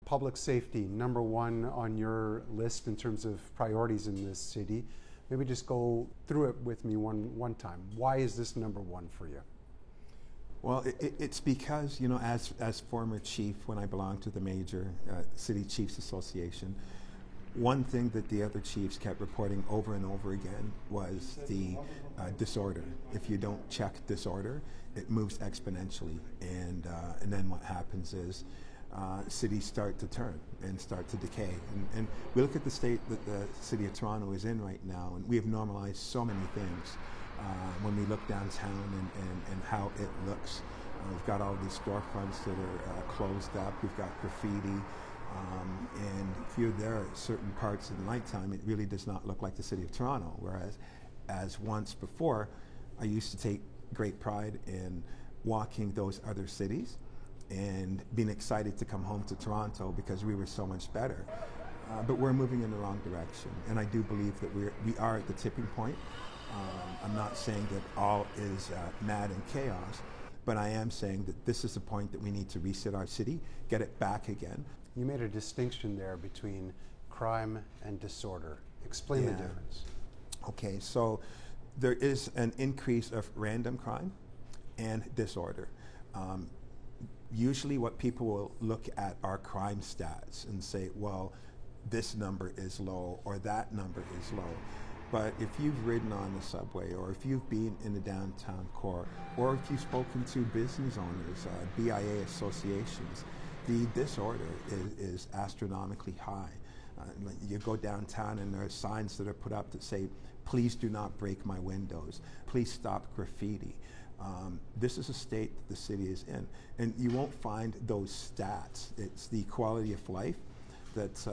public safety, number one on your list in terms of priorities in this city. Maybe just go through it with me one time. Why is this number one for you? Well, it's because, as former chief, when I belonged to the major City Chiefs Association, one thing that the other chiefs kept reporting over and over again was the disorder. If you don't check disorder, it moves exponentially. And then what happens is cities start to turn and start to decay. And we look at the state that the City of Toronto is in right now, and we have normalized so many things. When we look downtown and how it looks, we've got all these storefronts that are closed up, we've got graffiti, and if you're there at certain parts in the nighttime, it really does not look like the City of Toronto, whereas as once before, I used to take great pride in walking those other cities and being excited to come home to Toronto because we were so much better. But we're moving in the wrong direction, and I do believe that we are at the tipping point. I'm not saying that all is mad and chaos, but I am saying that this is the point that we need to reset our city, get it back again. You made a distinction there between crime and disorder. Explain the difference. Okay, so there is an increase of random crime and disorder. Usually what people will look at are crime stats and say, well, this number is low or that number is low. But if you've ridden on the subway, or if you've been in the downtown core, or if you've spoken to business owners, BIA associations, the disorder is astronomically high. You go downtown and there are signs that are put up that say, please do not break my windows, please stop graffiti. This is a state that the city is in. And you won't find those stats. It's the quality of life that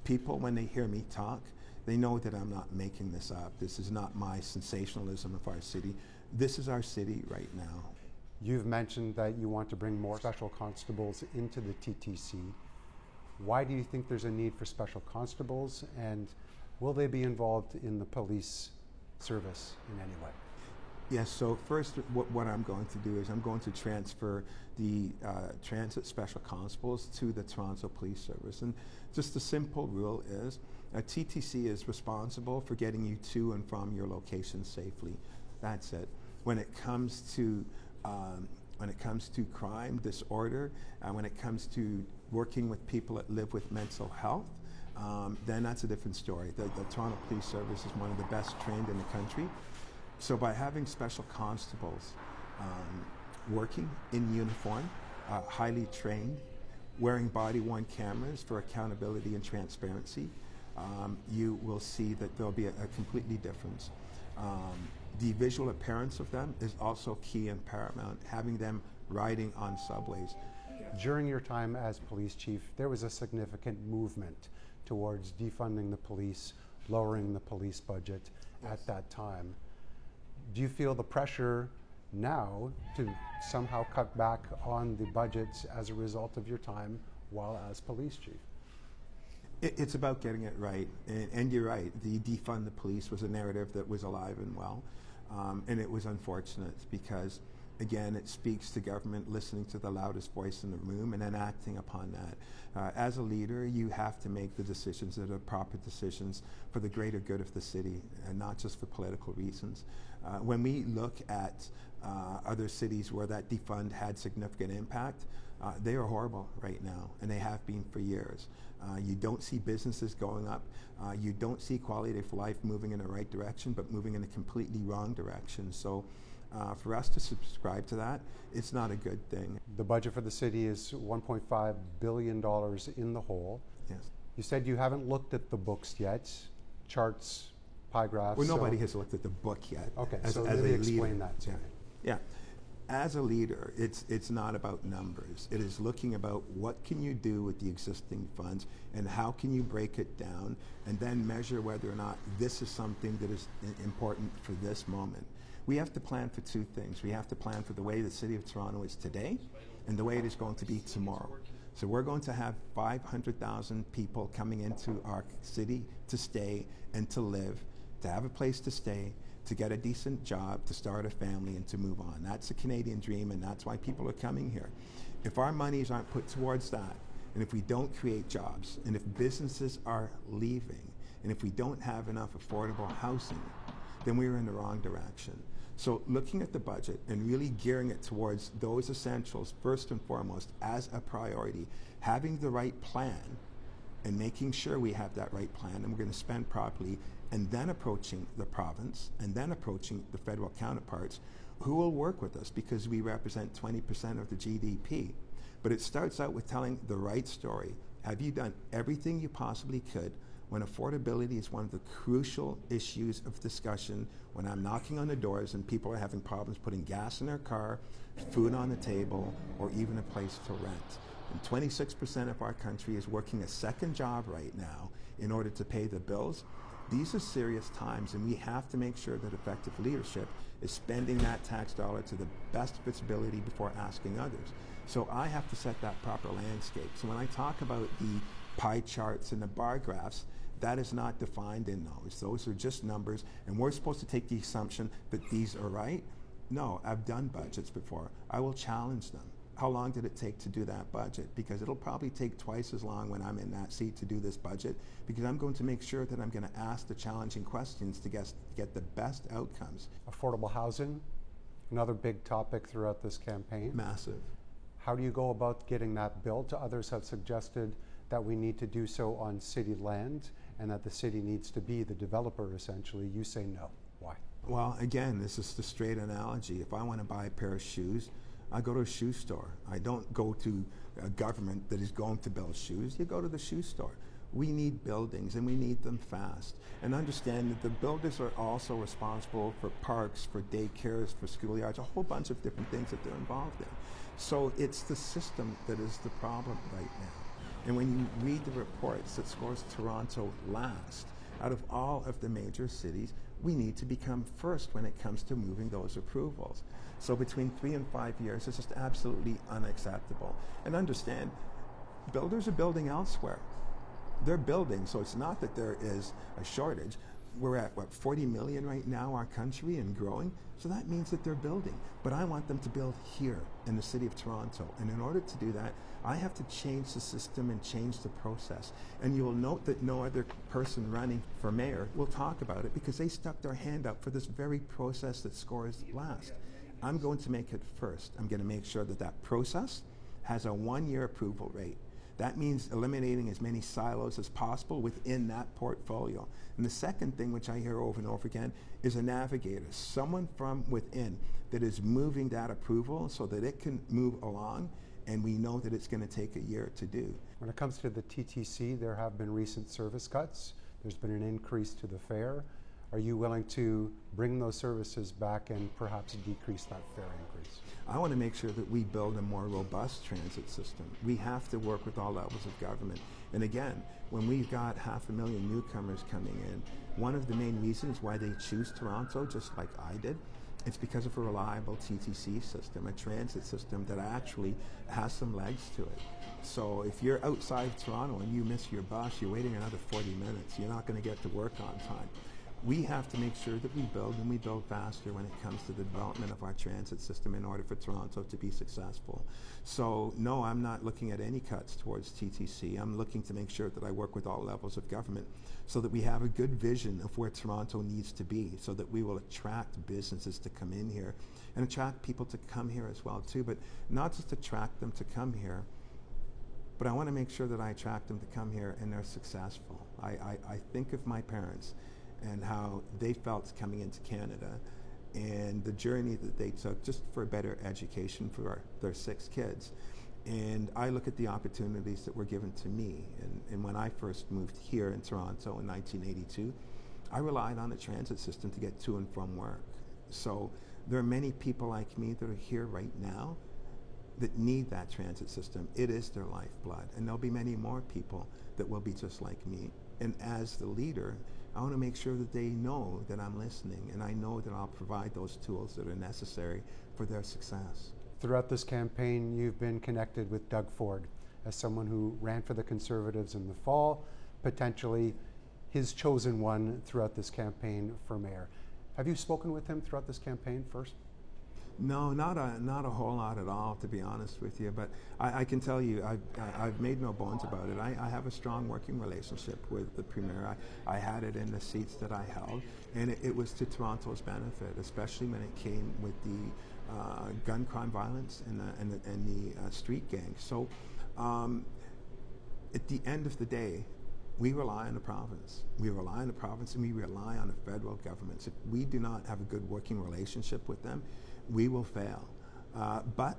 people, when they hear me talk, they know that I'm not making this up. This is not my sensationalism of our city. This is our city right now. You've mentioned that you want to bring more special constables into the TTC. Why do you think there's a need for special constables, and will they be involved in the police service in any way? Yes, so first what I'm going to do is I'm going to transfer the transit special constables to the Toronto Police Service. And just the simple rule is TTC is responsible for getting you to and from your location safely. That's it. When it comes to crime, disorder, when it comes to working with people that live with mental health, then that's a different story. The Toronto Police Service is one of the best trained in the country. So by having special constables working in uniform, highly trained, wearing body-worn cameras for accountability and transparency, you will see that there'll be a completely difference. The visual appearance of them is also key and paramount, having them riding on subways. During your time as police chief, there was a significant movement towards defunding the police, lowering the police budget at that time. Do you feel the pressure now to somehow cut back on the budgets as a result of your time while as police chief? It's about getting it right, and you're right. The defund the police was a narrative that was alive and well, and it was unfortunate because, again, it speaks to government listening to the loudest voice in the room and then acting upon that. As a leader, you have to make the decisions that are proper decisions for the greater good of the city, and not just for political reasons. When we look at other cities where that defund had significant impact, they are horrible right now, and they have been for years. You don't see businesses going up. You don't see quality of life moving in the right direction, but moving in a completely wrong direction. So for us to subscribe to that, it's not a good thing. The budget for the city is $1.5 billion in the hole. Yes. You said you haven't looked at the books yet, charts, pie graphs. Well, nobody has looked at the book yet. Okay, so really explain that to me. Yeah. As a leader, it's not about numbers. It is looking about what can you do with the existing funds and how can you break it down and then measure whether or not this is something that is important for this moment. We have to plan for two things. We have to plan for the way the City of Toronto is today and the way it is going to be tomorrow. So we're going to have 500,000 people coming into our city to stay and to live, to have a place to stay, to get a decent job, to start a family, and to move on. That's the Canadian dream, and that's why people are coming here. If our monies aren't put towards that, And if we don't create jobs, and if businesses are leaving, and if we don't have enough affordable housing, then we're in the wrong direction. So looking at the budget and really gearing it towards those essentials, first and foremost, as a priority, having the right plan and making sure we have that right plan and we're going to spend properly, and then approaching the province and then approaching the federal counterparts who will work with us because we represent 20% of the GDP. But it starts out with telling the right story. Have you done everything you possibly could when affordability is one of the crucial issues of discussion, when I'm knocking on the doors and people are having problems putting gas in their car, food on the table, or even a place to rent? And 26% of our country is working a second job right now in order to pay the bills. These are serious times, and we have to make sure that effective leadership is spending that tax dollar to the best of its ability before asking others. So I have to set that proper landscape. So when I talk about the pie charts and the bar graphs, that is not defined in those. Those are just numbers, and we're supposed to take the assumption that these are right. No, I've done budgets before. I will challenge them. How long did it take to do that budget? Because it'll probably take twice as long when I'm in that seat to do this budget, because I'm going to make sure that I'm going to ask the challenging questions to get the best outcomes. Affordable housing, another big topic throughout this campaign. Massive. How do you go about getting that built? Others have suggested that we need to do so on city land and that the city needs to be the developer, essentially. You say no. Why? Well, again, this is the straight analogy. If I want to buy a pair of shoes, I go to a shoe store. I don't go to a government that is going to build shoes. You go to the shoe store. We need buildings, and we need them fast. And understand that the builders are also responsible for parks, for daycares, for schoolyards, a whole bunch of different things that they're involved in. So it's the system that is the problem right now. And when you read the reports that scores Toronto last out of all of the major cities, we need to become first when it comes to moving those approvals. So between 3 and 5 years is just absolutely unacceptable. And understand, builders are building elsewhere. They're building, so it's not that there is a shortage. We're at, 40 million right now, our country, and growing. So that means that they're building. But I want them to build here in the city of Toronto. And in order to do that, I have to change the system and change the process. And you'll note that no other person running for mayor will talk about it because they stuck their hand up for this very process that scores last. I'm going to make it first. I'm going to make sure that that process has a 1-year approval rate. That means eliminating as many silos as possible within that portfolio. And the second thing, which I hear over and over again, is a navigator, someone from within that is moving that approval so that it can move along, and we know that it's going to take a year to do. When it comes to the TTC, there have been recent service cuts. There's been an increase to the fare. Are you willing to bring those services back and perhaps decrease that fare increase? I want to make sure that we build a more robust transit system. We have to work with all levels of government. And again, when we've got 500,000 newcomers coming in, one of the main reasons why they choose Toronto, just like I did, it's because of a reliable TTC system, a transit system that actually has some legs to it. So if you're outside Toronto and you miss your bus, you're waiting another 40 minutes. You're not going to get to work on time. We have to make sure that we build, and we build faster when it comes to the development of our transit system in order for Toronto to be successful. So no, I'm not looking at any cuts towards TTC. I'm looking to make sure that I work with all levels of government so that we have a good vision of where Toronto needs to be, so that we will attract businesses to come in here and attract people to come here as well too, but not just attract them to come here, but I want to make sure that I attract them to come here and they're successful. I think of my parents and how they felt coming into Canada and the journey that they took just for a better education for their 6 kids. And I look at the opportunities that were given to me. And when I first moved here in Toronto in 1982, I relied on the transit system to get to and from work. So there are many people like me that are here right now that need that transit system. It is their lifeblood. And there'll be many more people that will be just like me. And as the leader, I want to make sure that they know that I'm listening, and I know that I'll provide those tools that are necessary for their success. Throughout this campaign, you've been connected with Doug Ford as someone who ran for the Conservatives in the fall, potentially his chosen one throughout this campaign for mayor. Have you spoken with him throughout this campaign first? No, not a whole lot at all, to be honest with you. But I can tell you, I've made no bones about it. I have a strong working relationship with the Premier. I had it in the seats that I held, and it was to Toronto's benefit, especially when it came with the gun crime violence and the street gangs. So at the end of the day, we rely on the province. We rely on the province, and we rely on the federal governments. If we do not have a good working relationship with them, we will fail. But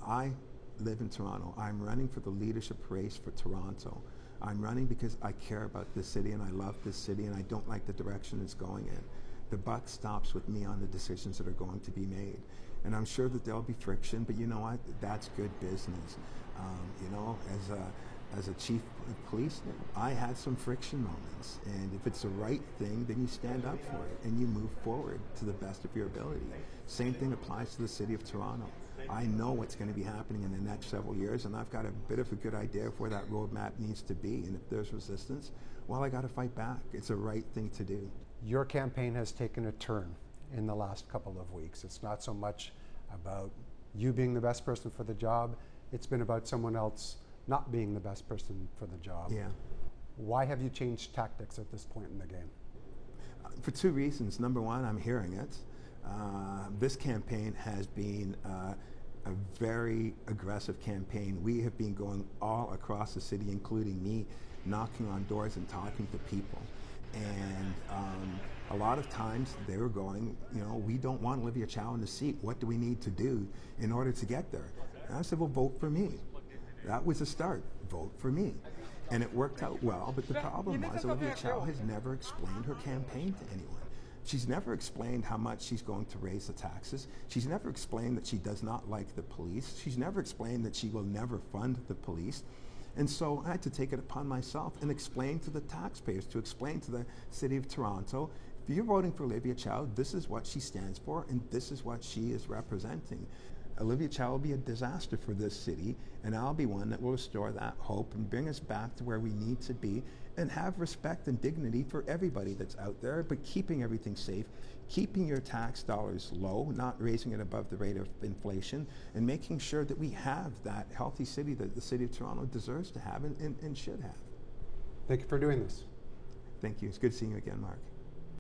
I live in Toronto. I'm running for the leadership race for Toronto. I'm running because I care about this city and I love this city and I don't like the direction it's going in. The buck stops with me on the decisions that are going to be made. And I'm sure that there'll be friction, but you know what? That's good business. As a chief of police, I had some friction moments, and if it's the right thing, then you stand up for it and you move forward to the best of your ability. Same thing applies to the city of Toronto. I know what's going to be happening in the next several years, and I've got a bit of a good idea of where that roadmap needs to be, and if there's resistance, well, I got to fight back. It's the right thing to do. Your campaign has taken a turn in the last couple of weeks. It's not so much about you being the best person for the job, it's been about someone else not being the best person for the job. Yeah. Why have you changed tactics at this point in the game? For two reasons. Number one, I'm hearing it. This campaign has been a very aggressive campaign. We have been going all across the city, including me, knocking on doors and talking to people. And a lot of times they were going, we don't want Olivia Chow in the seat. What do we need to do in order to get there? And I said, well, vote for me. That was a start. Vote for me. And it worked out well, but the problem was Olivia Chow has never explained her campaign to anyone. She's never explained how much she's going to raise the taxes. She's never explained that she does not like the police. She's never explained that she will never fund the police. And so I had to take it upon myself and explain to the taxpayers, to explain to the City of Toronto, if you're voting for Olivia Chow, this is what she stands for and this is what she is representing. Olivia Chow will be a disaster for this city, and I'll be one that will restore that hope and bring us back to where we need to be and have respect and dignity for everybody that's out there, but keeping everything safe, keeping your tax dollars low, not raising it above the rate of inflation, and making sure that we have that healthy city that the City of Toronto deserves to have and should have. Thank you for doing this. Thank you. It's good seeing you again, Mark.